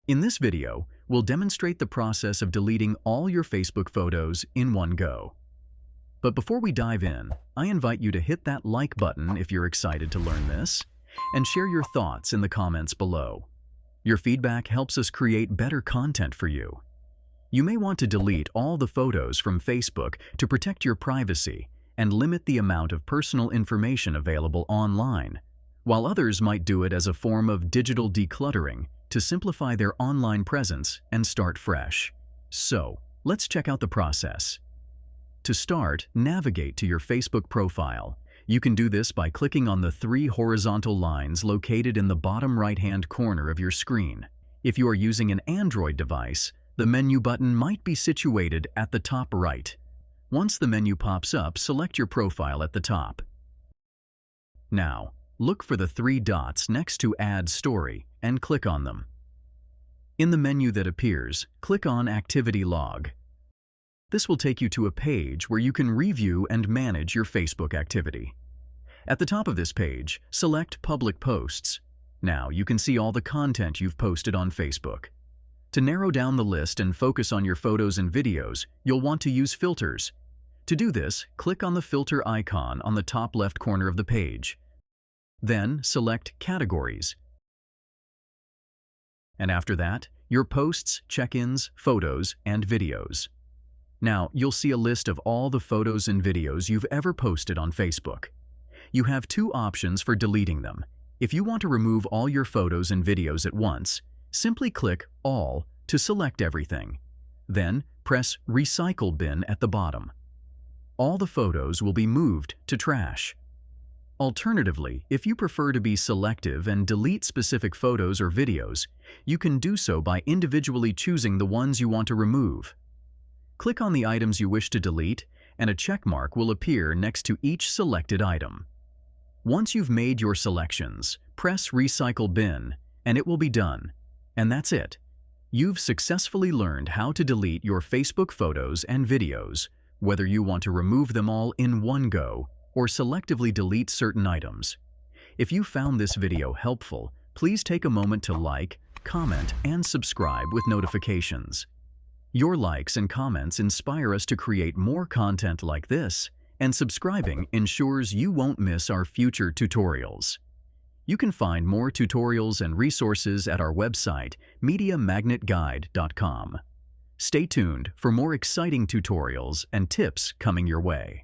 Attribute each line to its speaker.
Speaker 1: In this video, we'll demonstrate the process of deleting all your Facebook photos in one go. But before we dive in, I invite you to hit that like button if you're excited to learn this, and share your thoughts in the comments below. Your feedback helps us create better content for you. You may want to delete all the photos from Facebook to protect your privacy and limit the amount of personal information available online, while others might do it as a form of digital decluttering to simplify their online presence and start fresh. So, let's check out the process. To start, navigate to your Facebook profile. You can do this by clicking on the three horizontal lines located in the bottom right-hand corner of your screen. If you are using an Android device, the menu button might be situated at the top right. Once the menu pops up, select your profile at the top. Now, look for the three dots next to Add Story and click on them. In the menu that appears, click on Activity Log. This will take you to a page where you can review and manage your Facebook activity. At the top of this page, select Public Posts. Now you can see all the content you've posted on Facebook. To narrow down the list and focus on your photos and videos, you'll want to use filters. To do this, click on the filter icon on the top left corner of the page. Then select Categories. And after that, your posts, check-ins, photos, and videos. Now, you'll see a list of all the photos and videos you've ever posted on Facebook. You have two options for deleting them. If you want to remove all your photos and videos at once, simply click All to select everything. Then, press Recycle Bin at the bottom. All the photos will be moved to trash. Alternatively, if you prefer to be selective and delete specific photos or videos, you can do so by individually choosing the ones you want to remove. Click on the items you wish to delete, and a check mark will appear next to each selected item. Once you've made your selections, press Recycle Bin, and it will be done. And that's it. You've successfully learned how to delete your Facebook photos and videos, whether you want to remove them all in one go or selectively delete certain items. If you found this video helpful, please take a moment to like, comment, and subscribe with notifications. Your likes and comments inspire us to create more content like this, and subscribing ensures you won't miss our future tutorials. You can find more tutorials and resources at our website, MediaMagnetGuide.com. Stay tuned for more exciting tutorials and tips coming your way.